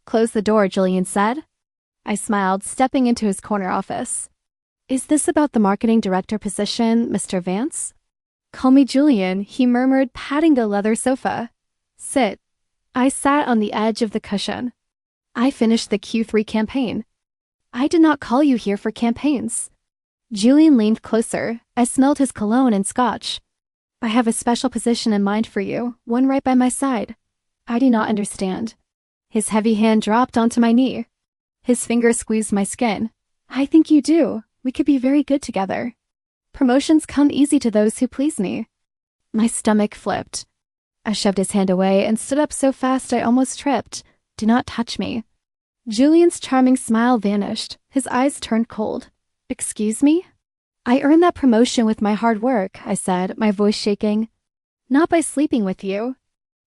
Close the door, Julian said. I smiled, stepping into his corner office. Is this about the marketing director position, Mr. Vance? Call me Julian, he murmured, patting the leather sofa. Sit. I sat on the edge of the cushion. I finished the Q3 campaign. I did not call you here for campaigns. Julian leaned closer. I smelled his cologne and scotch. I have a special position in mind for you, one right by my side. I do not understand. His heavy hand dropped onto my knee. His fingers squeezed my skin. I think you do. We could be very good together. Promotions come easy to those who please me. My stomach flipped. I shoved his hand away and stood up so fast I almost tripped. Do not touch me. Julian's charming smile vanished. His eyes turned cold. Excuse me? I earned that promotion with my hard work, I said, my voice shaking. Not by sleeping with you.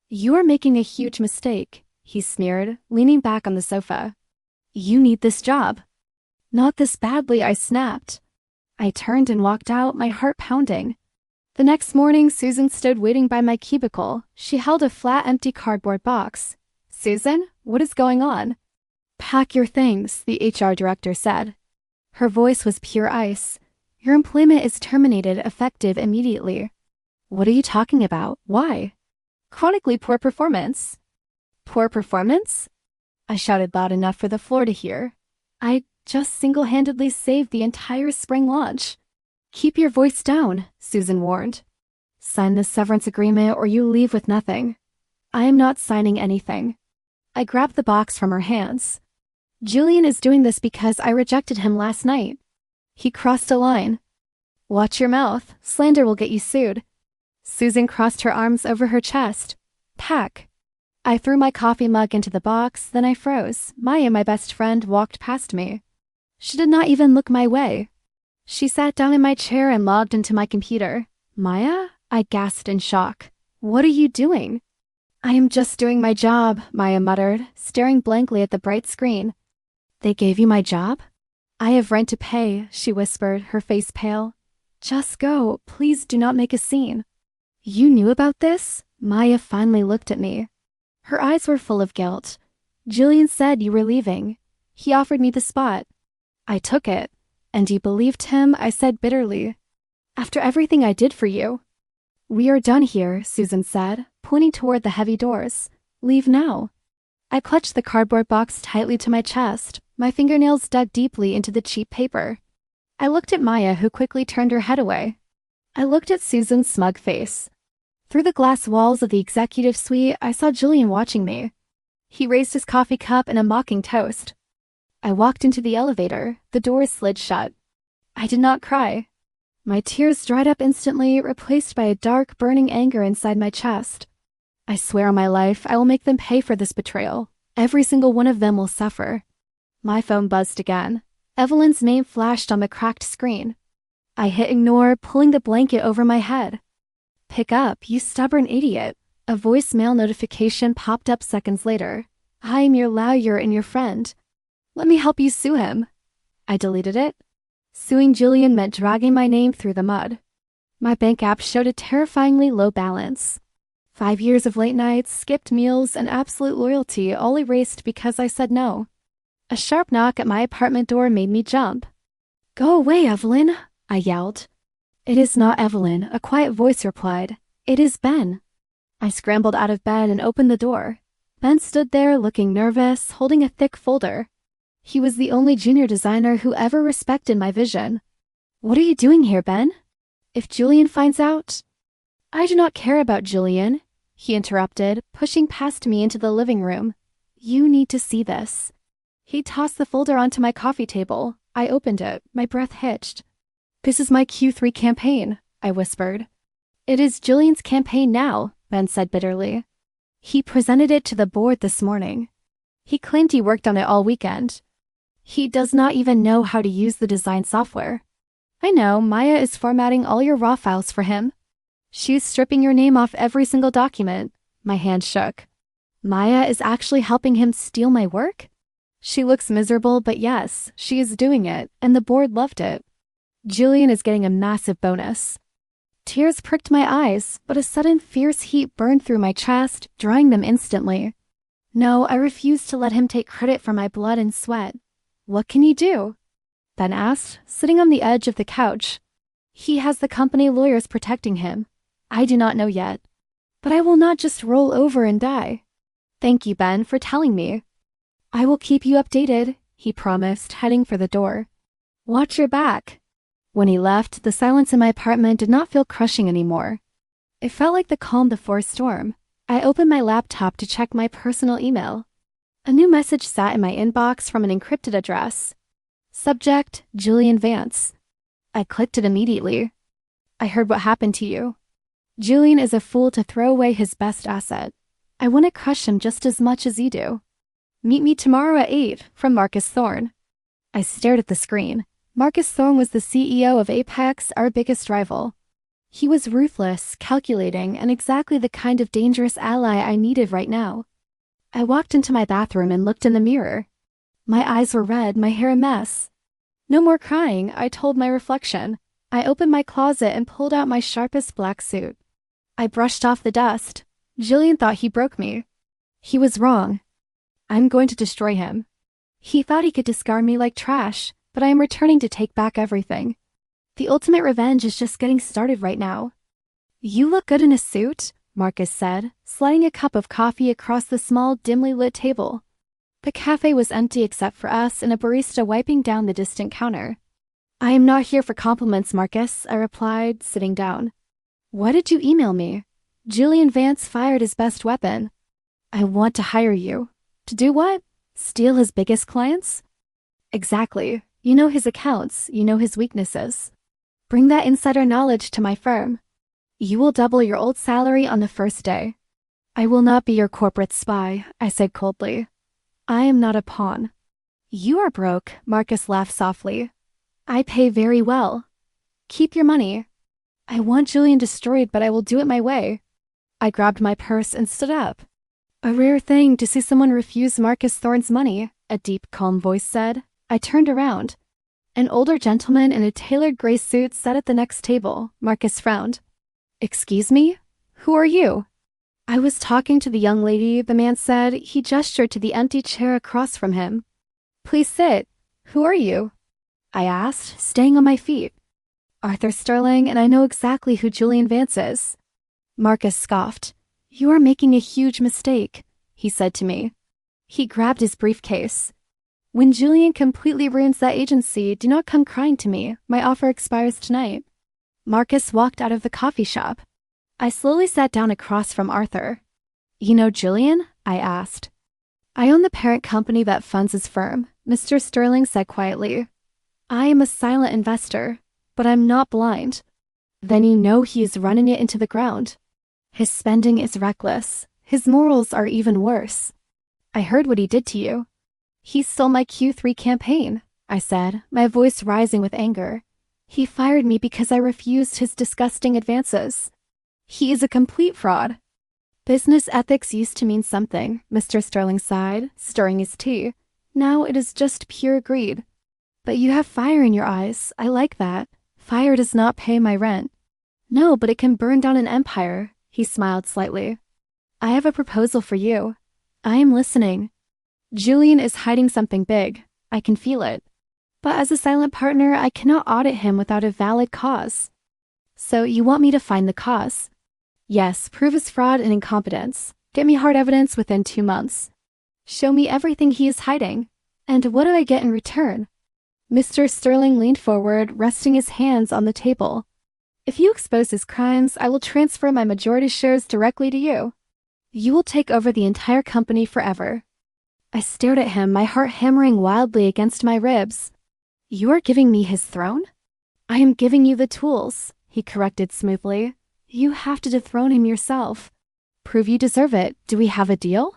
You are making a huge mistake, he sneered, leaning back on the sofa. You need this job. Not this badly, I snapped. I turned and walked out, my heart pounding. The next morning, Susan stood waiting by my cubicle. She held a flat, empty cardboard box. Susan, what is going on? Pack your things, the HR director said. Her voice was pure ice. Your employment is terminated, effective immediately. What are you talking about? Why? Chronically poor performance. Poor performance? I shouted loud enough for the floor to hear. I just single-handedly saved the entire spring launch. Keep your voice down, Susan warned. Sign the severance agreement or you leave with nothing. I am not signing anything. I grabbed the box from her hands. Julian is doing this because I rejected him last night. He crossed a line. Watch your mouth. Slander will get you sued. Susan crossed her arms over her chest. Pack. I threw my coffee mug into the box, then I froze. Maya, my best friend, walked past me. She did not even look my way. She sat down in my chair and logged into my computer. Maya? I gasped in shock. What are you doing? I am just doing my job, Maya muttered, staring blankly at the bright screen. They gave you my job? I have rent to pay, she whispered, her face pale. Just go. Please do not make a scene. You knew about this? Maya finally looked at me. Her eyes were full of guilt. Julian said you were leaving. He offered me the spot. I took it. And you believed him, I said bitterly. After everything I did for you. We are done here, Susan said, pointing toward the heavy doors. Leave now. I clutched the cardboard box tightly to my chest. My fingernails dug deeply into the cheap paper. I looked at Maya, who quickly turned her head away. I looked at Susan's smug face. Through the glass walls of the executive suite, I saw Julian watching me. He raised his coffee cup in a mocking toast. I walked into the elevator. The doors slid shut. I did not cry. My tears dried up instantly, replaced by a dark, burning anger inside my chest. I swear on my life, I will make them pay for this betrayal. Every single one of them will suffer. My phone buzzed again. Evelyn's name flashed on the cracked screen. I hit ignore, pulling the blanket over my head. Pick up, you stubborn idiot. A voicemail notification popped up seconds later. I am your lawyer and your friend. Let me help you sue him. I deleted it. Suing Julian meant dragging my name through the mud. My bank app showed a terrifyingly low balance. 5 years of late nights, skipped meals, and absolute loyalty all erased because I said no. A sharp knock at my apartment door made me jump. Go away, Evelyn, I yelled. It is not Evelyn, a quiet voice replied. It is Ben. I scrambled out of bed and opened the door. Ben stood there looking nervous, holding a thick folder. He was the only junior designer who ever respected my vision. What are you doing here, Ben? If Julian finds out... I do not care about Julian, he interrupted, pushing past me into the living room. You need to see this. He tossed the folder onto my coffee table. I opened it, my breath hitched. This is my Q3 campaign, I whispered. It is Julian's campaign now, Ben said bitterly. He presented it to the board this morning. He claimed he worked on it all weekend. He does not even know how to use the design software. I know, Maya is formatting all your raw files for him. She's stripping your name off every single document. My hand shook. Maya is actually helping him steal my work? She looks miserable, but yes, she is doing it, and the board loved it. Julian is getting a massive bonus. Tears pricked my eyes, but a sudden fierce heat burned through my chest, drying them instantly. No, I refuse to let him take credit for my blood and sweat. What can you do? Ben asked, sitting on the edge of the couch. He has the company lawyers protecting him. I do not know yet. But I will not just roll over and die. Thank you, Ben, for telling me. I will keep you updated, he promised, heading for the door. Watch your back. When he left, the silence in my apartment did not feel crushing anymore. It felt like the calm before a storm. I opened my laptop to check my personal email. A new message sat in my inbox from an encrypted address. Subject, Julian Vance. I clicked it immediately. I heard what happened to you. Julian is a fool to throw away his best asset. I want to crush him just as much as you do. Meet me tomorrow at 8, from Marcus Thorne. I stared at the screen. Marcus Thorne was the CEO of Apex, our biggest rival. He was ruthless, calculating, and exactly the kind of dangerous ally I needed right now. I walked into my bathroom and looked in the mirror. My eyes were red, my hair a mess. No more crying, I told my reflection. I opened my closet and pulled out my sharpest black suit. I brushed off the dust. Julian thought he broke me. He was wrong. I'm going to destroy him. He thought he could discard me like trash, but I am returning to take back everything. The ultimate revenge is just getting started right now. You look good in a suit, Marcus said, sliding a cup of coffee across the small, dimly lit table. The cafe was empty except for us and a barista wiping down the distant counter. I am not here for compliments, Marcus, I replied, sitting down. Why did you email me? Julian Vance fired his best weapon. I want to hire you. To do what? Steal his biggest clients? Exactly. You know his accounts, you know his weaknesses. Bring that insider knowledge to my firm. You will double your old salary on the first day. I will not be your corporate spy, I said coldly. I am not a pawn. You are broke, Marcus laughed softly. I pay very well. Keep your money. I want Julian destroyed, but I will do it my way. I grabbed my purse and stood up. A rare thing to see someone refuse Marcus Thorne's money, a deep, calm voice said. I turned around. An older gentleman in a tailored gray suit sat at the next table. Marcus frowned. Excuse me? Who are you? I was talking to the young lady, the man said. He gestured to the empty chair across from him. Please sit. Who are you? I asked, staying on my feet. Arthur Sterling, and I know exactly who Julian Vance is. Marcus scoffed. You are making a huge mistake, he said to me. He grabbed his briefcase. When Julian completely ruins that agency, do not come crying to me. My offer expires tonight. Marcus walked out of the coffee shop. I slowly sat down across from Arthur. You know Julian? I asked. I own the parent company that funds his firm, Mr. Sterling said quietly. I am a silent investor, but I'm not blind. Then you know he is running it into the ground. His spending is reckless. His morals are even worse. I heard what he did to you. He stole my Q3 campaign, I said, my voice rising with anger. He fired me because I refused his disgusting advances. He is a complete fraud. Business ethics used to mean something, Mr. Sterling sighed, stirring his tea. Now it is just pure greed. But you have fire in your eyes. I like that. Fire does not pay my rent. No, but it can burn down an empire, he smiled slightly. I have a proposal for you. I am listening. Julian is hiding something big. I can feel it. But as a silent partner, I cannot audit him without a valid cause. So you want me to find the cause? Yes, prove his fraud and incompetence. Get me hard evidence within 2 months. Show me everything he is hiding. And what do I get in return? Mr. Sterling leaned forward, resting his hands on the table. If you expose his crimes, I will transfer my majority shares directly to you. You will take over the entire company forever. I stared at him, my heart hammering wildly against my ribs. You are giving me his throne? I am giving you the tools, he corrected smoothly. You have to dethrone him yourself. Prove you deserve it. Do we have a deal?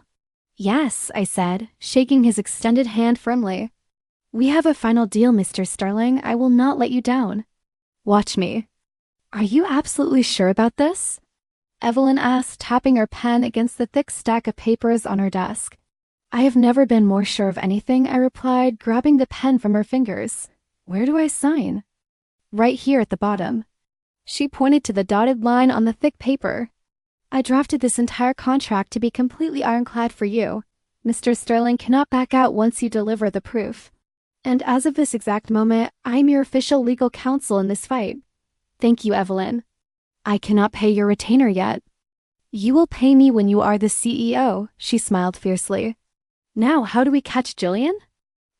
Yes, I said, shaking his extended hand firmly. We have a final deal, Mr. Sterling. I will not let you down. Watch me. Are you absolutely sure about this? Evelyn asked, tapping her pen against the thick stack of papers on her desk. I have never been more sure of anything, I replied, grabbing the pen from her fingers. Where do I sign? Right here at the bottom. She pointed to the dotted line on the thick paper. I drafted this entire contract to be completely ironclad for you. Mr. Sterling cannot back out once you deliver the proof. And as of this exact moment, I'm your official legal counsel in this fight. Thank you, Evelyn. I cannot pay your retainer yet. You will pay me when you are the CEO, she smiled fiercely. Now, how do we catch Julian?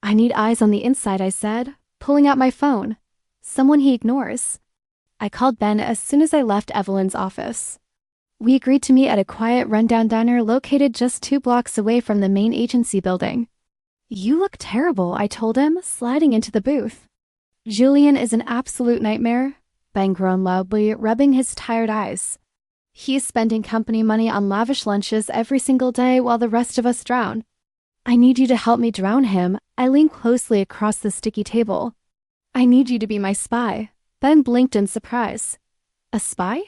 I need eyes on the inside, I said, pulling out my phone. Someone he ignores. I called Ben as soon as I left Evelyn's office. We agreed to meet at a quiet rundown diner located just 2 blocks away from the main agency building. You look terrible, I told him, sliding into the booth. Julian is an absolute nightmare, Ben groaned loudly, rubbing his tired eyes. He is spending company money on lavish lunches every single day while the rest of us drown. I need you to help me drown him. I leaned closely across the sticky table. I need you to be my spy. Ben blinked in surprise. A spy?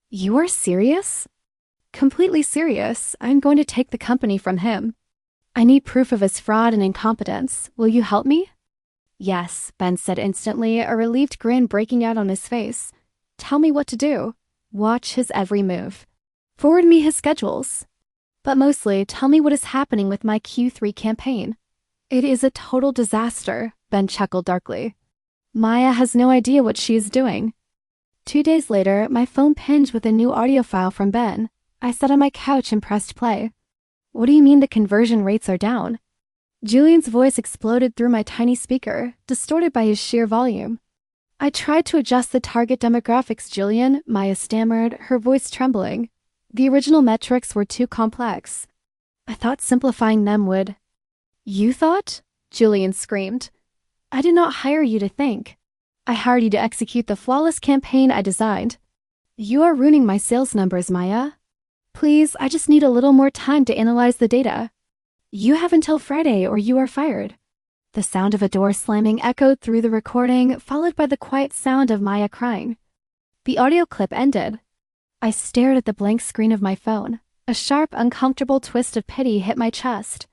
You are serious? Completely serious. I'm going to take the company from him. I need proof of his fraud and incompetence. Will you help me? Yes, Ben said instantly, a relieved grin breaking out on his face. Tell me what to do. Watch his every move. Forward me his schedules. But mostly, tell me what is happening with my Q3 campaign. It is a total disaster, Ben chuckled darkly. Maya has no idea what she is doing. 2 days later, my phone pinged with a new audio file from Ben. I sat on my couch and pressed play. What do you mean the conversion rates are down? Julian's voice exploded through my tiny speaker, distorted by his sheer volume. I tried to adjust the target demographics, Julian, Maya stammered, her voice trembling. The original metrics were too complex. I thought simplifying them would. You thought? Julian screamed. I did not hire you to think. I hired you to execute the flawless campaign I designed. You are ruining my sales numbers, Maya. Please, I just need a little more time to analyze the data. You have until Friday or you are fired. The sound of a door slamming echoed through the recording, followed by the quiet sound of Maya crying. The audio clip ended. I stared at the blank screen of my phone. A sharp, uncomfortable twist of pity hit my chest.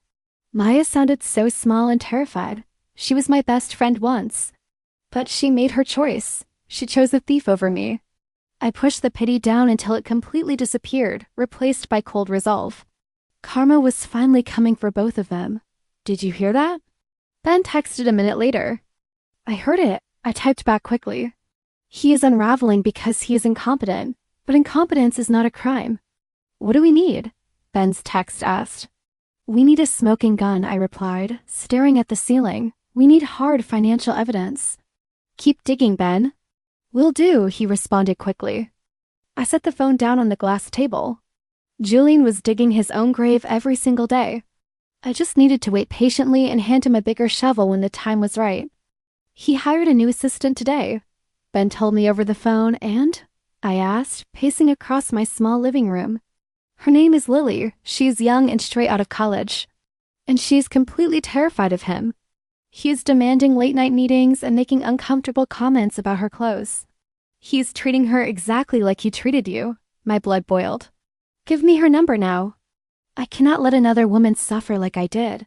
Maya sounded so small and terrified. She was my best friend once. But she made her choice. She chose a thief over me. I pushed the pity down until it completely disappeared, replaced by cold resolve. Karma was finally coming for both of them. Did you hear that? Ben texted a minute later. I heard it. I typed back quickly. He is unraveling because he is incompetent, but incompetence is not a crime. What do we need? Ben's text asked. We need a smoking gun, I replied, staring at the ceiling. We need hard financial evidence. Keep digging, Ben. Will do, he responded quickly. I set the phone down on the glass table. Julian was digging his own grave every single day. I just needed to wait patiently and hand him a bigger shovel when the time was right. He hired a new assistant today. Ben told me over the phone, and? I asked, pacing across my small living room. Her name is Lily. She is young and straight out of college. And she is completely terrified of him. He is demanding late-night meetings and making uncomfortable comments about her clothes. He is treating her exactly like he treated you. My blood boiled. Give me her number now. I cannot let another woman suffer like I did.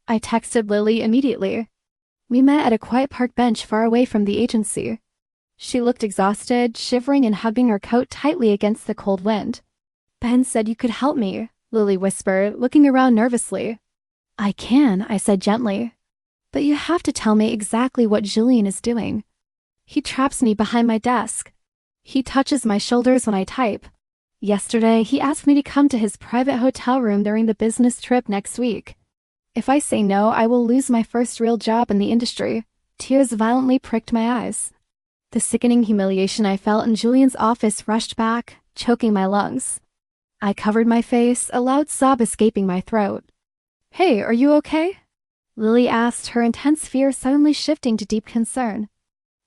I texted Lily immediately. We met at a quiet park bench far away from the agency. She looked exhausted, shivering and hugging her coat tightly against the cold wind. Ben said you could help me, Lily whispered, looking around nervously. I can, I said gently. But you have to tell me exactly what Julian is doing. He traps me behind my desk. He touches my shoulders when I type. Yesterday, he asked me to come to his private hotel room during the business trip next week. If I say no, I will lose my first real job in the industry. Tears violently pricked my eyes. The sickening humiliation I felt in Julian's office rushed back, choking my lungs. I covered my face, a loud sob escaping my throat. Hey, are you okay? Lily asked, her intense fear suddenly shifting to deep concern.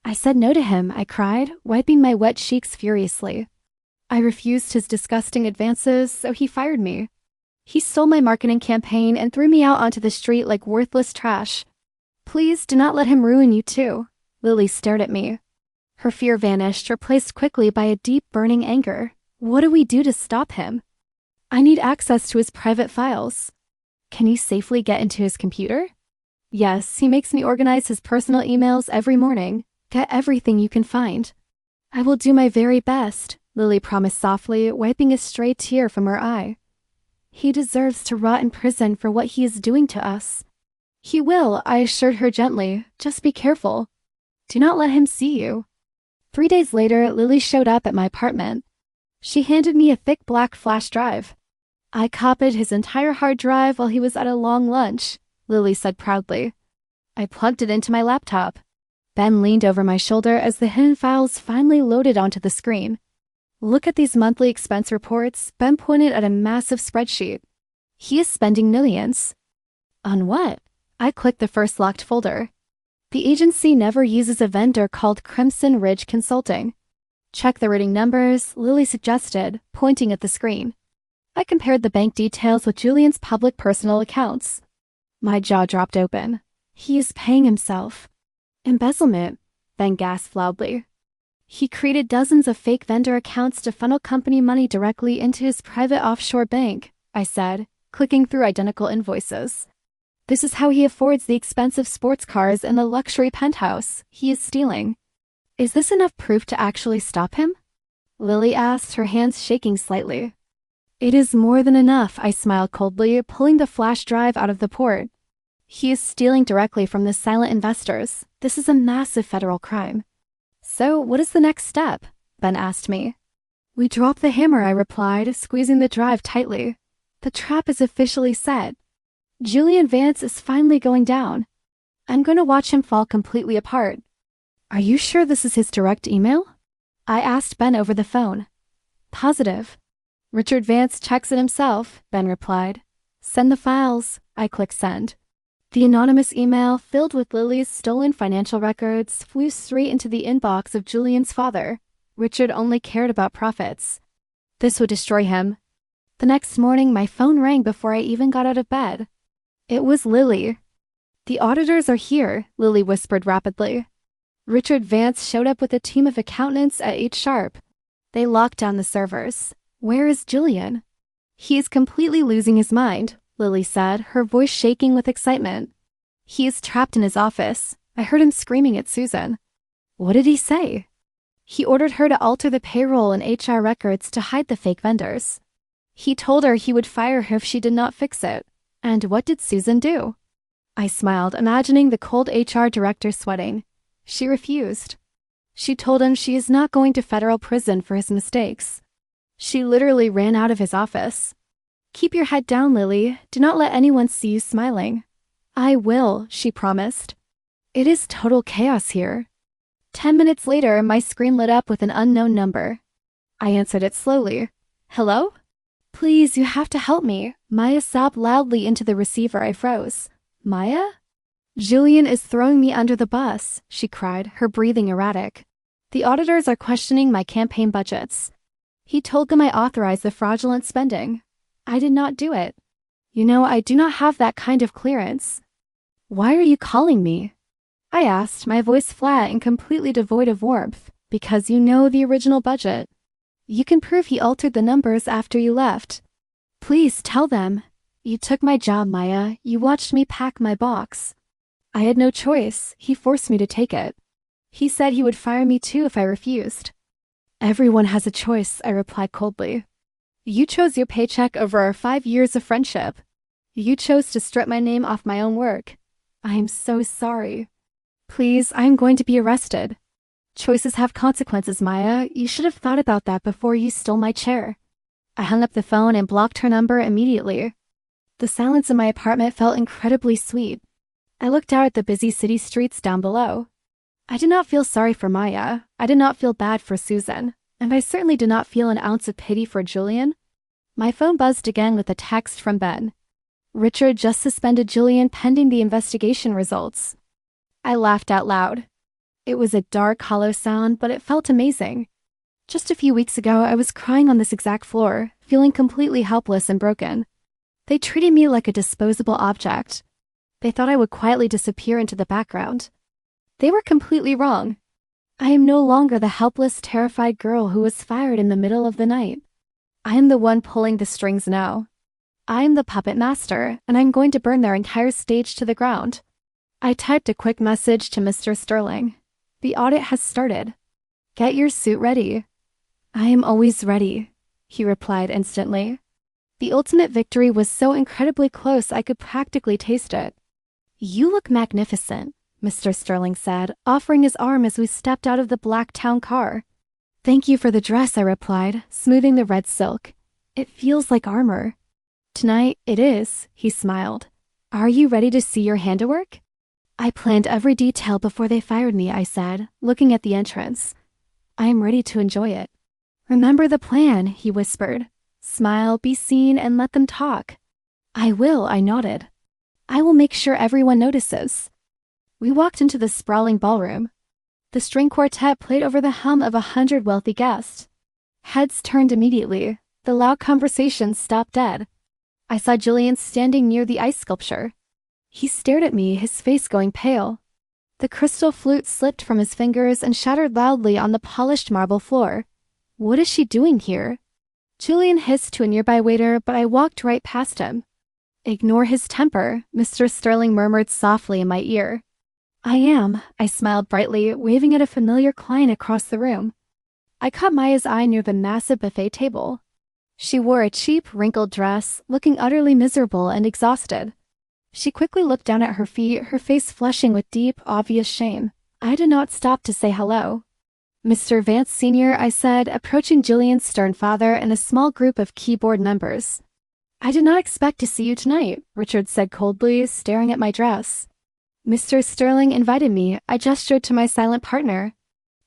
I said no to him, I cried, wiping my wet cheeks furiously. I refused his disgusting advances, so he fired me. He stole my marketing campaign and threw me out onto the street like worthless trash. Please do not let him ruin you too. Lily stared at me. Her fear vanished, replaced quickly by a deep burning anger. What do we do to stop him? I need access to his private files. Can you safely get into his computer? Yes, he makes me organize his personal emails every morning. Get everything you can find. I will do my very best, Lily promised softly, wiping a stray tear from her eye. He deserves to rot in prison for what he is doing to us. He will, I assured her gently. Just be careful. Do not let him see you. 3 days later, Lily showed up at my apartment. She handed me a thick black flash drive. I copied his entire hard drive while he was at a long lunch, Lily said proudly. I plugged it into my laptop. Ben leaned over my shoulder as the hidden files finally loaded onto the screen. Look at these monthly expense reports. Ben pointed at a massive spreadsheet. He is spending millions. On what? I clicked the first locked folder. The agency never uses a vendor called Crimson Ridge Consulting. Check the routing numbers, Lily suggested, pointing at the screen. I compared the bank details with Julian's public personal accounts. My jaw dropped open. He is paying himself. Embezzlement, Ben gasped loudly. He created dozens of fake vendor accounts to funnel company money directly into his private offshore bank, I said, clicking through identical invoices. This is how he affords the expensive sports cars and the luxury penthouse he is stealing. Is this enough proof to actually stop him? Lily asked, her hands shaking slightly. It is more than enough, I smiled coldly, pulling the flash drive out of the port. He is stealing directly from the silent investors. This is a massive federal crime. So, what is the next step? Ben asked me. We drop the hammer, I replied, squeezing the drive tightly. The trap is officially set. Julian Vance is finally going down. I'm going to watch him fall completely apart. Are you sure this is his direct email? I asked Ben over the phone. Positive. Richard Vance checks it himself, Ben replied. Send the files. I clicked send. The anonymous email, filled with Lily's stolen financial records, flew straight into the inbox of Julian's father. Richard only cared about profits. This would destroy him. The next morning, my phone rang before I even got out of bed. It was Lily. The auditors are here, Lily whispered rapidly. Richard Vance showed up with a team of accountants at 8 sharp. They locked down the servers. Where is Julian? He is completely losing his mind, Lily said, her voice shaking with excitement. He is trapped in his office. I heard him screaming at Susan. What did he say? He ordered her to alter the payroll and HR records to hide the fake vendors. He told her he would fire her if she did not fix it. And what did Susan do? I smiled, imagining the cold HR director sweating. She refused. She told him she is not going to federal prison for his mistakes. She literally ran out of his office. Keep your head down, Lily. Do not let anyone see you smiling. I will, she promised. It is total chaos here. 10 minutes later, my screen lit up with an unknown number. I answered it slowly. Hello? Please, you have to help me. Maya sobbed loudly into the receiver. I froze. Maya? Julian is throwing me under the bus, she cried, her breathing erratic. The auditors are questioning my campaign budgets. He told them I authorized the fraudulent spending. I did not do it. You know, I do not have that kind of clearance. Why are you calling me? I asked, my voice flat and completely devoid of warmth. Because you know the original budget. You can prove he altered the numbers after you left. Please tell them. You took my job, Maya. You watched me pack my box. I had no choice. He forced me to take it. He said he would fire me too if I refused. Everyone has a choice, I replied coldly. You chose your paycheck over our 5 years of friendship. You chose to strip my name off my own work. I am so sorry. Please, I am going to be arrested. Choices have consequences, Maya. You should have thought about that before you stole my chair. I hung up the phone and blocked her number immediately. The silence in my apartment felt incredibly sweet. I looked out at the busy city streets down below. I did not feel sorry for Maya. I did not feel bad for Susan. And I certainly did not feel an ounce of pity for Julian. My phone buzzed again with a text from Ben. Richard just suspended Julian pending the investigation results. I laughed out loud. It was a dark, hollow sound, but it felt amazing. Just a few weeks ago, I was crying on this exact floor, feeling completely helpless and broken. They treated me like a disposable object. They thought I would quietly disappear into the background. They were completely wrong. I am no longer the helpless, terrified girl who was fired in the middle of the night. I am the one pulling the strings now. I am the puppet master, and I'm going to burn their entire stage to the ground. I typed a quick message to Mr. Sterling. The audit has started. Get your suit ready. I am always ready, he replied instantly. The ultimate victory was so incredibly close I could practically taste it. "You look magnificent," Mr. Sterling said, offering his arm as we stepped out of the black town car. "Thank you for the dress," I replied, smoothing the red silk. "It feels like armor." "Tonight, it is," he smiled. "Are you ready to see your handiwork?" "I planned every detail before they fired me," I said, looking at the entrance. "I am ready to enjoy it." "Remember the plan," he whispered. "Smile, be seen, and let them talk." "I will," I nodded. "I will make sure everyone notices." We walked into the sprawling ballroom. The string quartet played over the hum of 100 wealthy guests. Heads turned immediately. The loud conversations stopped dead. I saw Julian standing near the ice sculpture. He stared at me, his face going pale. The crystal flute slipped from his fingers and shattered loudly on the polished marble floor. "What is she doing here?" Julian hissed to a nearby waiter, but I walked right past him. "Ignore his temper," Mr. Sterling murmured softly in my ear. "I am," I smiled brightly, waving at a familiar client across the room. I caught Maya's eye near the massive buffet table. She wore a cheap, wrinkled dress, looking utterly miserable and exhausted. She quickly looked down at her feet, her face flushing with deep, obvious shame. I did not stop to say hello. "Mr. Vance Sr.," I said, approaching Julian's stern father and a small group of keyboard members. "I did not expect to see you tonight," Richard said coldly, staring at my dress. "Mr. Sterling invited me," I gestured to my silent partner.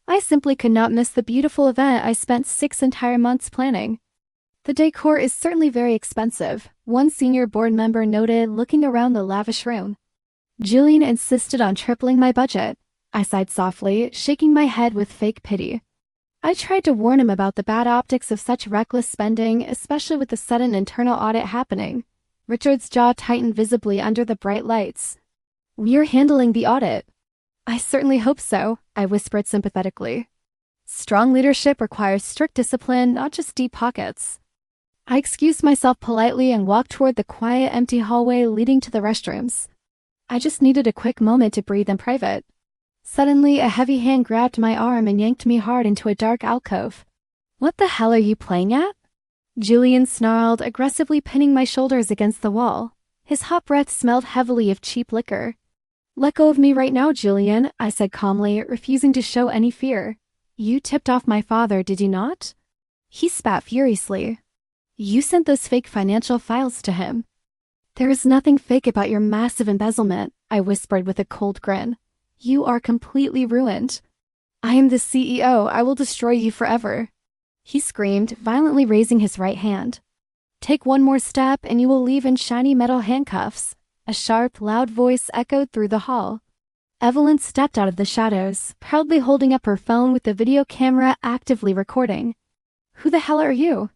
I simply could not miss the beautiful event I spent 6 entire months planning. "The decor is certainly very expensive," one senior board member noted, looking around the lavish room. "Julian insisted on tripling my budget," I sighed softly, shaking my head with fake pity. I tried to warn him about the bad optics of such reckless spending, especially with the sudden internal audit happening. Richard's jaw tightened visibly under the bright lights. "We're handling the audit." "I certainly hope so," I whispered sympathetically. "Strong leadership requires strict discipline, not just deep pockets." I excused myself politely and walked toward the quiet, empty hallway leading to the restrooms. I just needed a quick moment to breathe in private. Suddenly, a heavy hand grabbed my arm and yanked me hard into a dark alcove. "What the hell are you playing at?" Julian snarled, aggressively pinning my shoulders against the wall. His hot breath smelled heavily of cheap liquor. "Let go of me right now, Julian," I said calmly, refusing to show any fear. "You tipped off my father, did you not?" He spat furiously. "You sent those fake financial files to him." "There is nothing fake about your massive embezzlement," I whispered with a cold grin. "You are completely ruined." "I am the CEO. I will destroy you forever," he screamed, violently raising his right hand. "Take one more step and you will leave in shiny metal handcuffs." A sharp, loud voice echoed through the hall. Evelyn stepped out of the shadows, proudly holding up her phone with the video camera actively recording. "Who the hell are you?"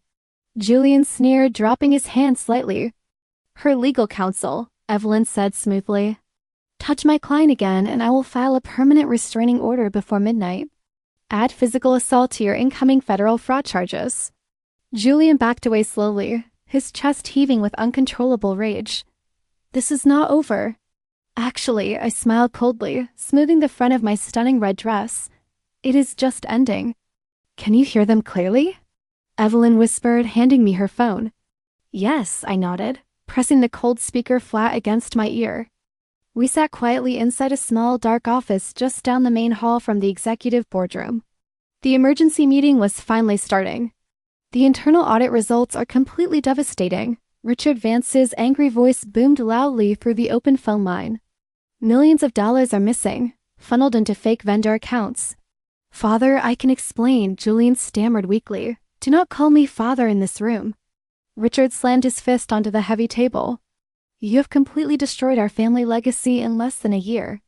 Julian sneered, dropping his hand slightly. "Her legal counsel," Evelyn said smoothly. "Touch my client again and I will file a permanent restraining order before midnight. Add physical assault to your incoming federal fraud charges." Julian backed away slowly, his chest heaving with uncontrollable rage. "This is not over." "Actually," I smiled coldly, smoothing the front of my stunning red dress. "It is just ending." "Can you hear them clearly?" Evelyn whispered, handing me her phone. "Yes," I nodded, pressing the cold speaker flat against my ear. We sat quietly inside a small, dark office just down the main hall from the executive boardroom. The emergency meeting was finally starting. "The internal audit results are completely devastating," Richard Vance's angry voice boomed loudly through the open phone line. "Millions of dollars are missing, funneled into fake vendor accounts." "Father, I can explain," Julian stammered weakly. "Do not call me father in this room." Richard slammed his fist onto the heavy table. "You have completely destroyed our family legacy in less than a year.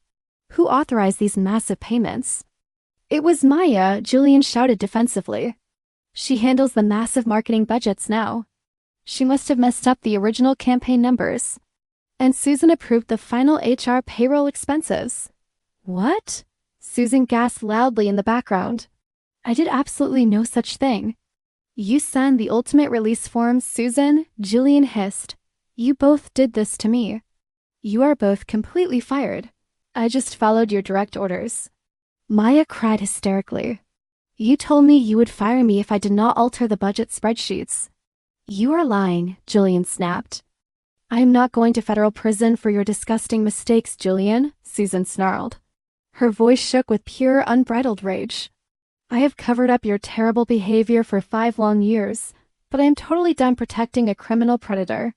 Who authorized these massive payments?" "It was Maya," Julian shouted defensively. "She handles the massive marketing budgets now. She must have messed up the original campaign numbers. And Susan approved the final HR payroll expenses." "What?" Susan gasped loudly in the background. "I did absolutely no such thing." "You signed the ultimate release forms, Susan," Julian hissed. "You both did this to me. You are both completely fired. I just followed your direct orders." Maya cried hysterically. "You told me you would fire me if I did not alter the budget spreadsheets." You are lying, Julian snapped. I am not going to federal prison for your disgusting mistakes, Julian, Susan snarled. Her voice shook with pure, unbridled rage. I have covered up your terrible behavior for 5 long years, but I am totally done protecting a criminal predator.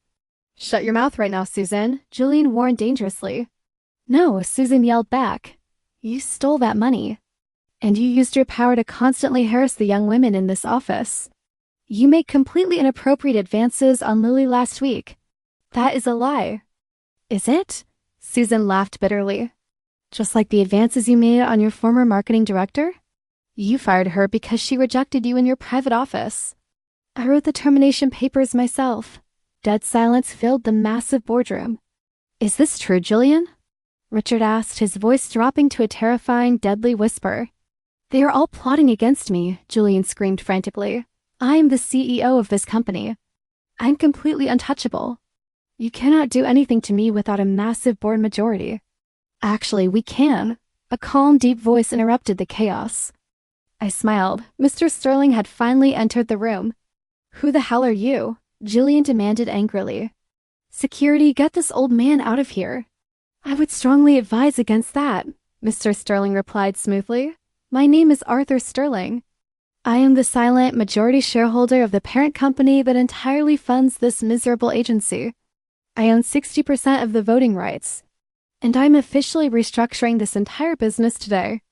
Shut your mouth right now, Susan, Julian warned dangerously. No, Susan yelled back. You stole that money. And you used your power to constantly harass the young women in this office. You made completely inappropriate advances on Lily last week. That is a lie. Is it? Susan laughed bitterly. Just like the advances you made on your former marketing director? You fired her because she rejected you in your private office. I wrote the termination papers myself. Dead silence filled the massive boardroom. Is this true, Julian? Richard asked, his voice dropping to a terrifying, deadly whisper. They are all plotting against me, Julian screamed frantically. I am the CEO of this company. I'm completely untouchable. You cannot do anything to me without a massive board majority. Actually, we can. A calm, deep voice interrupted the chaos. I smiled. Mr. Sterling had finally entered the room. Who the hell are you? Julian demanded angrily. Security, get this old man out of here. I would strongly advise against that, Mr. Sterling replied smoothly. My name is Arthur Sterling. I am the silent majority shareholder of the parent company that entirely funds this miserable agency. I own 60% of the voting rights. And I'm officially restructuring this entire business today.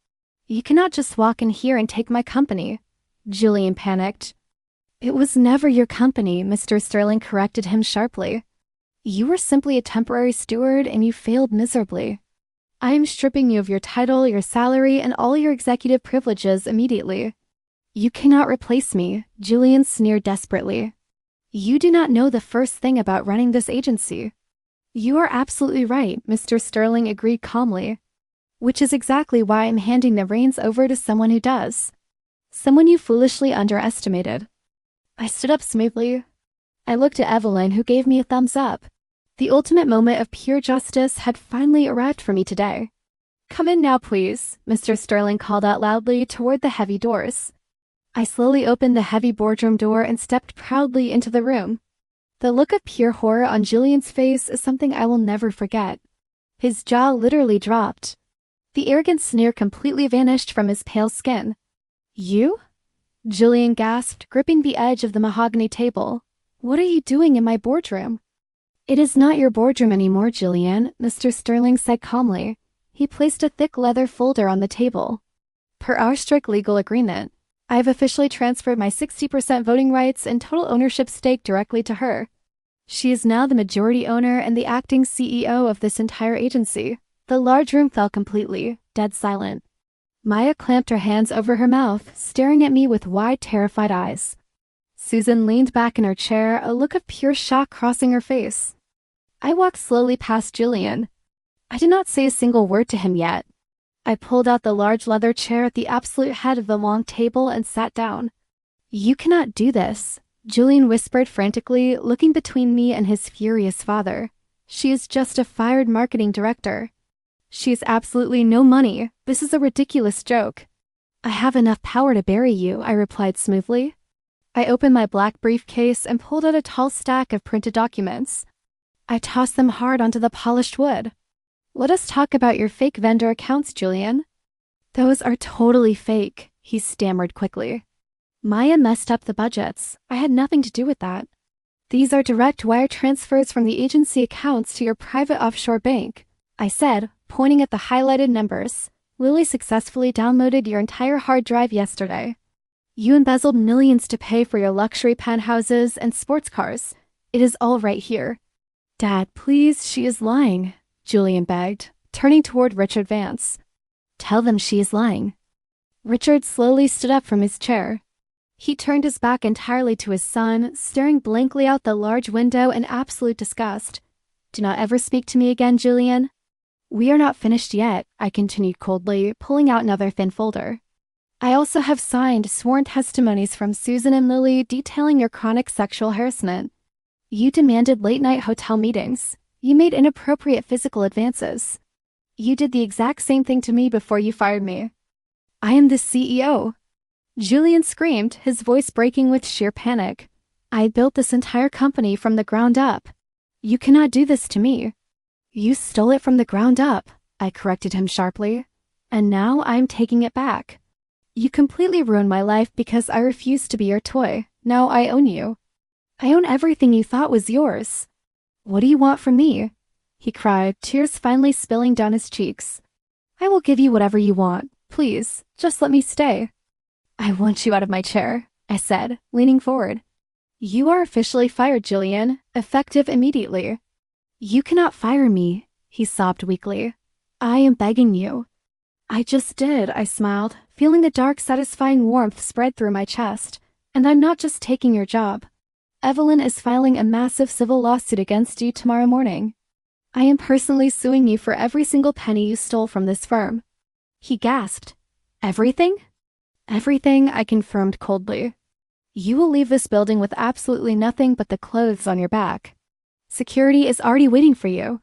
You cannot just walk in here and take my company. Julian panicked. It was never your company, Mr. Sterling corrected him sharply. You were simply a temporary steward and you failed miserably. I am stripping you of your title, your salary, and all your executive privileges immediately. You cannot replace me, Julian sneered desperately. You do not know the first thing about running this agency. You are absolutely right, Mr. Sterling agreed calmly. Which is exactly why I'm handing the reins over to someone who does. Someone you foolishly underestimated. I stood up smoothly. I looked at Evelyn, who gave me a thumbs up. The ultimate moment of pure justice had finally arrived for me today. Come in now, please, Mr. Sterling called out loudly toward the heavy doors. I slowly opened the heavy boardroom door and stepped proudly into the room. The look of pure horror on Julian's face is something I will never forget. His jaw literally dropped. The arrogant sneer completely vanished from his pale skin. You? Julian gasped, gripping the edge of the mahogany table. What are you doing in my boardroom? It is not your boardroom anymore, Julian, Mr. Sterling said calmly. He placed a thick leather folder on the table. Per our strict legal agreement, I have officially transferred my 60% voting rights and total ownership stake directly to her. She is now the majority owner and the acting CEO of this entire agency. The large room fell completely, dead silent. Maya clamped her hands over her mouth, staring at me with wide, terrified eyes. Susan leaned back in her chair, a look of pure shock crossing her face. I walked slowly past Julian. I did not say a single word to him yet. I pulled out the large leather chair at the absolute head of the long table and sat down. You cannot do this, Julian whispered frantically, looking between me and his furious father. She is just a fired marketing director. She has absolutely no money. This is a ridiculous joke. I have enough power to bury you, I replied smoothly. I opened my black briefcase and pulled out a tall stack of printed documents. I tossed them hard onto the polished wood. Let us talk about your fake vendor accounts, Julian. Those are totally fake, he stammered quickly. Maya messed up the budgets. I had nothing to do with that. These are direct wire transfers from the agency accounts to your private offshore bank, I said, pointing at the highlighted numbers. Lily successfully downloaded your entire hard drive yesterday. You embezzled millions to pay for your luxury penthouses and sports cars. It is all right here. Dad, please, she is lying, Julian begged, turning toward Richard Vance. Tell them she is lying. Richard slowly stood up from his chair. He turned his back entirely to his son, staring blankly out the large window in absolute disgust. Do not ever speak to me again, Julian. We are not finished yet, I continued coldly, pulling out another thin folder. I also have signed sworn testimonies from Susan and Lily detailing your chronic sexual harassment. You demanded late-night hotel meetings. You made inappropriate physical advances. You did the exact same thing to me before you fired me. I am the CEO. Julian screamed, his voice breaking with sheer panic. I built this entire company from the ground up. You cannot do this to me. You stole it from the ground up, I corrected him sharply. And now I'm taking it back. You completely ruined my life because I refused to be your toy. Now I own you. I own everything you thought was yours. What do you want from me? He cried, tears finally spilling down his cheeks. I will give you whatever you want. Please, just let me stay. I want you out of my chair, I said, leaning forward. You are officially fired, Julian, effective immediately. You cannot fire me, he sobbed weakly. I am begging you. I just did, I smiled, feeling the dark, satisfying warmth spread through my chest. And I'm not just taking your job. Evelyn is filing a massive civil lawsuit against you tomorrow morning. I am personally suing you for every single penny you stole from this firm. He gasped. Everything? Everything, I confirmed coldly. You will leave this building with absolutely nothing but the clothes on your back. Security is already waiting for you.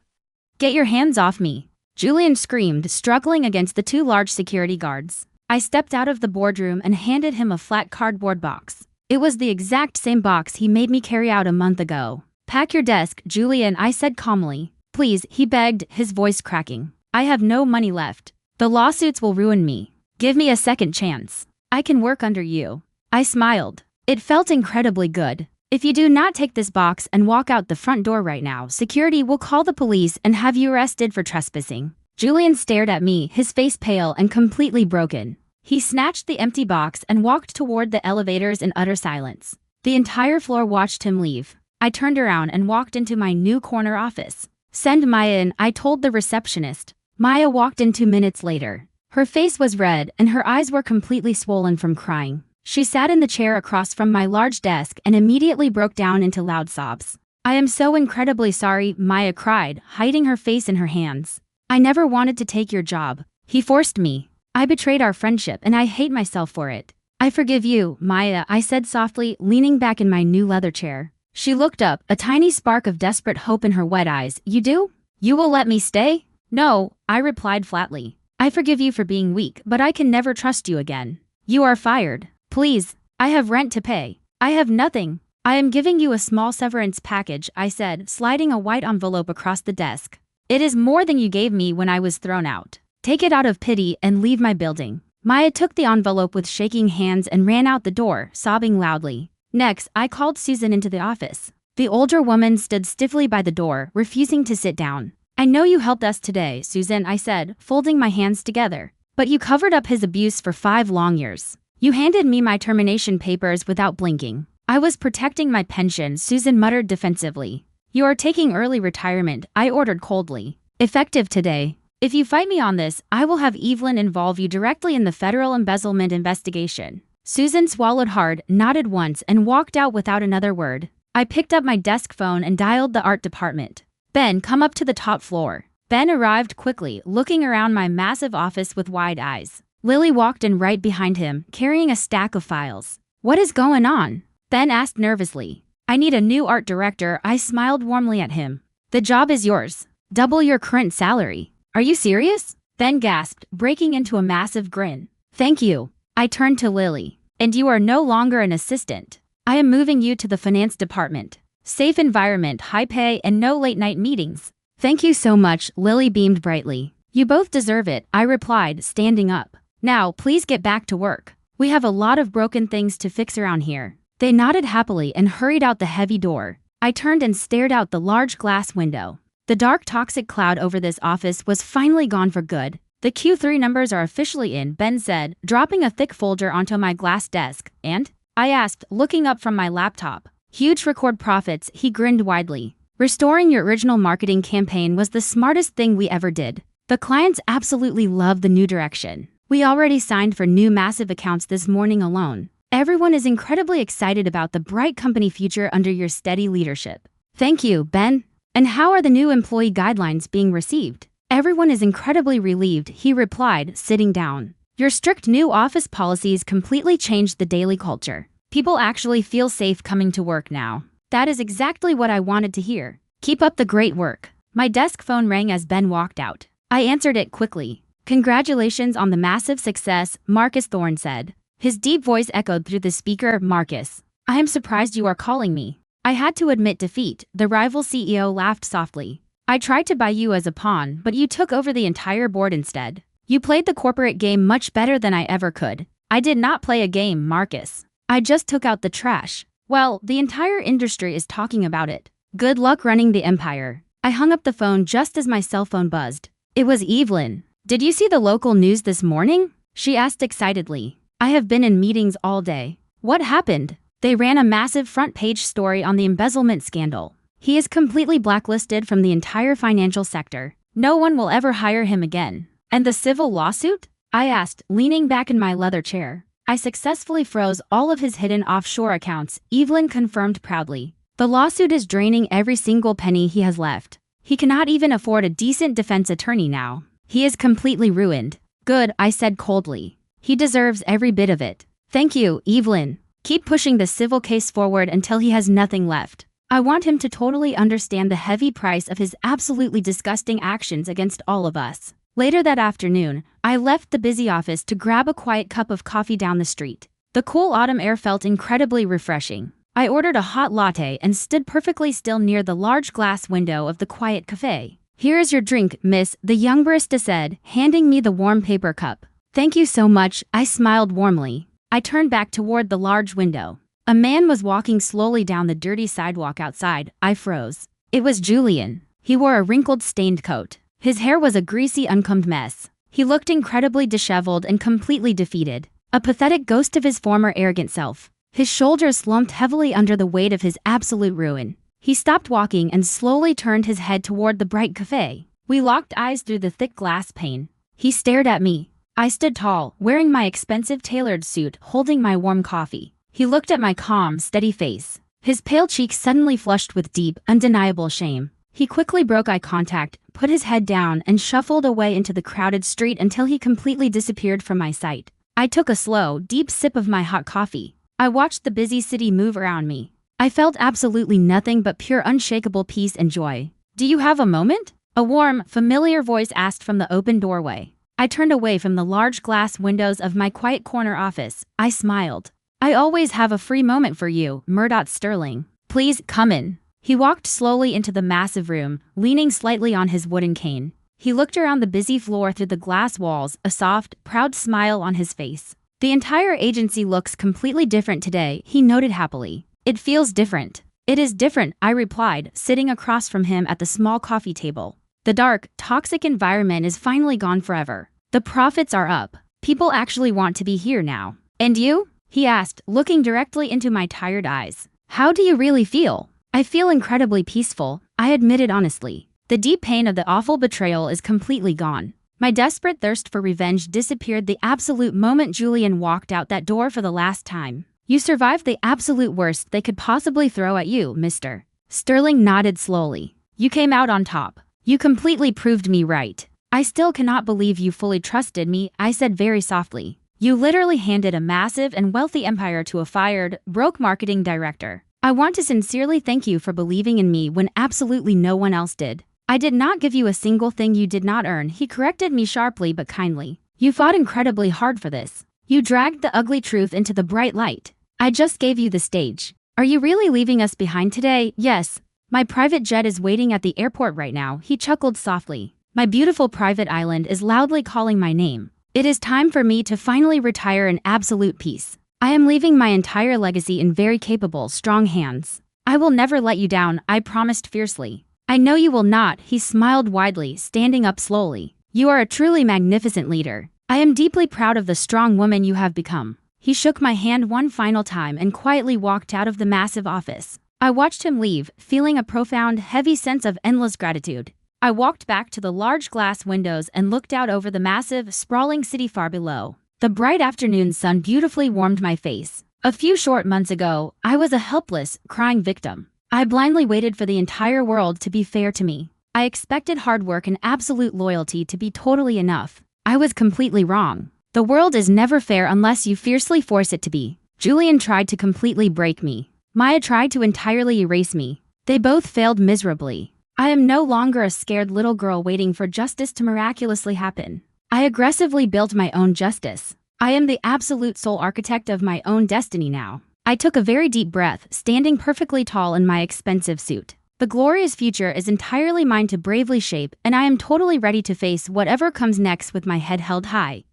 Get your hands off me, Julian screamed, struggling against the two large security guards. I stepped out of the boardroom and handed him a flat cardboard box. It was the exact same box he made me carry out a month ago. Pack your desk, Julian, I said calmly. Please, he begged, his voice cracking. I have no money left. The lawsuits will ruin me. Give me a second chance. I can work under you. I smiled. It felt incredibly good. If you do not take this box and walk out the front door right now, security will call the police and have you arrested for trespassing. Julian stared at me, his face pale and completely broken. He snatched the empty box and walked toward the elevators in utter silence. The entire floor watched him leave. I turned around and walked into my new corner office. Send Maya in, I told the receptionist. Maya walked in 2 minutes later. Her face was red and her eyes were completely swollen from crying. She sat in the chair across from my large desk and immediately broke down into loud sobs. I am so incredibly sorry, Maya cried, hiding her face in her hands. I never wanted to take your job. He forced me. I betrayed our friendship and I hate myself for it. I forgive you, Maya, I said softly, leaning back in my new leather chair. She looked up, a tiny spark of desperate hope in her wet eyes. You do? You will let me stay? No, I replied flatly. I forgive you for being weak, but I can never trust you again. You are fired. Please, I have rent to pay. I have nothing. I am giving you a small severance package, I said, sliding a white envelope across the desk. It is more than you gave me when I was thrown out. Take it out of pity and leave my building. Maya took the envelope with shaking hands and ran out the door, sobbing loudly. Next, I called Susan into the office. The older woman stood stiffly by the door, refusing to sit down. I know you helped us today, Susan, I said, folding my hands together. But you covered up his abuse for 5 long years. You handed me my termination papers without blinking. I was protecting my pension, Susan muttered defensively. You are taking early retirement, I ordered coldly. Effective today. If you fight me on this, I will have Evelyn involve you directly in the federal embezzlement investigation. Susan swallowed hard, nodded once, and walked out without another word. I picked up my desk phone and dialed the art department. Ben, come up to the top floor. Ben arrived quickly, looking around my massive office with wide eyes. Lily walked in right behind him, carrying a stack of files. What is going on? Ben asked nervously. I need a new art director, I smiled warmly at him. The job is yours. Double your current salary. Are you serious? Ben gasped, breaking into a massive grin. Thank you. I turned to Lily. And you are no longer an assistant. I am moving you to the finance department. Safe environment, high pay, and no late-night meetings. Thank you so much, Lily beamed brightly. You both deserve it, I replied, standing up. Now, please get back to work. We have a lot of broken things to fix around here. They nodded happily and hurried out the heavy door. I turned and stared out the large glass window. The dark toxic cloud over this office was finally gone for good. The Q3 numbers are officially in, Ben said, dropping a thick folder onto my glass desk. And? I asked, looking up from my laptop. Huge record profits, he grinned widely. Restoring your original marketing campaign was the smartest thing we ever did. The clients absolutely love the new direction. We already signed for new massive accounts this morning alone. Everyone is incredibly excited about the bright company future under your steady leadership. Thank you, Ben. And how are the new employee guidelines being received? Everyone is incredibly relieved, he replied, sitting down. Your strict new office policies completely changed the daily culture. People actually feel safe coming to work now. That is exactly what I wanted to hear. Keep up the great work. My desk phone rang as Ben walked out. I answered it quickly. Congratulations on the massive success, Marcus Thorne said. His deep voice echoed through the speaker. Marcus. I am surprised you are calling me. I had to admit defeat, the rival CEO laughed softly. I tried to buy you as a pawn, but you took over the entire board instead. You played the corporate game much better than I ever could. I did not play a game, Marcus. I just took out the trash. Well, the entire industry is talking about it. Good luck running the empire. I hung up the phone just as my cell phone buzzed. It was Evelyn. Did you see the local news this morning? She asked excitedly. I have been in meetings all day. What happened? They ran a massive front-page story on the embezzlement scandal. He is completely blacklisted from the entire financial sector. No one will ever hire him again. And the civil lawsuit? I asked, leaning back in my leather chair. I successfully froze all of his hidden offshore accounts, Evelyn confirmed proudly. The lawsuit is draining every single penny he has left. He cannot even afford a decent defense attorney now. He is completely ruined. Good, I said coldly. He deserves every bit of it. Thank you, Evelyn. Keep pushing the civil case forward until he has nothing left. I want him to totally understand the heavy price of his absolutely disgusting actions against all of us. Later that afternoon, I left the busy office to grab a quiet cup of coffee down the street. The cool autumn air felt incredibly refreshing. I ordered a hot latte and stood perfectly still near the large glass window of the quiet cafe. Here is your drink, miss, the young barista said, handing me the warm paper cup. Thank you so much, I smiled warmly. I turned back toward the large window. A man was walking slowly down the dirty sidewalk outside. I froze. It was Julian. He wore a wrinkled, stained coat. His hair was a greasy, uncombed mess. He looked incredibly disheveled and completely defeated. A pathetic ghost of his former arrogant self. His shoulders slumped heavily under the weight of his absolute ruin. He stopped walking and slowly turned his head toward the bright cafe. We locked eyes through the thick glass pane. He stared at me. I stood tall, wearing my expensive tailored suit, holding my warm coffee. He looked at my calm, steady face. His pale cheeks suddenly flushed with deep, undeniable shame. He quickly broke eye contact, put his head down, and shuffled away into the crowded street until he completely disappeared from my sight. I took a slow, deep sip of my hot coffee. I watched the busy city move around me. I felt absolutely nothing but pure unshakable peace and joy. Do you have a moment? A warm, familiar voice asked from the open doorway. I turned away from the large glass windows of my quiet corner office. I smiled. I always have a free moment for you, Murdoch Sterling. Please, come in. He walked slowly into the massive room, leaning slightly on his wooden cane. He looked around the busy floor through the glass walls, a soft, proud smile on his face. The entire agency looks completely different today, he noted happily. It feels different. It is different, I replied, sitting across from him at the small coffee table. The dark, toxic environment is finally gone forever. The profits are up. People actually want to be here now. And you? He asked, looking directly into my tired eyes. How do you really feel? I feel incredibly peaceful, I admitted honestly. The deep pain of the awful betrayal is completely gone. My desperate thirst for revenge disappeared the absolute moment Julian walked out that door for the last time. You survived the absolute worst they could possibly throw at you, mister. Sterling nodded slowly. You came out on top. You completely proved me right. I still cannot believe you fully trusted me, I said very softly. You literally handed a massive and wealthy empire to a fired, broke marketing director. I want to sincerely thank you for believing in me when absolutely no one else did. I did not give you a single thing you did not earn, he corrected me sharply but kindly. You fought incredibly hard for this. You dragged the ugly truth into the bright light. I just gave you the stage. Are you really leaving us behind today? Yes. My private jet is waiting at the airport right now, he chuckled softly. My beautiful private island is loudly calling my name. It is time for me to finally retire in absolute peace. I am leaving my entire legacy in very capable, strong hands. I will never let you down, I promised fiercely. I know you will not, he smiled widely, standing up slowly. You are a truly magnificent leader. I am deeply proud of the strong woman you have become. He shook my hand one final time and quietly walked out of the massive office. I watched him leave, feeling a profound, heavy sense of endless gratitude. I walked back to the large glass windows and looked out over the massive, sprawling city far below. The bright afternoon sun beautifully warmed my face. A few short months ago, I was a helpless, crying victim. I blindly waited for the entire world to be fair to me. I expected hard work and absolute loyalty to be totally enough. I was completely wrong. The world is never fair unless you fiercely force it to be. Julian tried to completely break me. Maya tried to entirely erase me. They both failed miserably. I am no longer a scared little girl waiting for justice to miraculously happen. I aggressively built my own justice. I am the absolute sole architect of my own destiny now. I took a very deep breath, standing perfectly tall in my expensive suit. The glorious future is entirely mine to bravely shape, and I am totally ready to face whatever comes next with my head held high.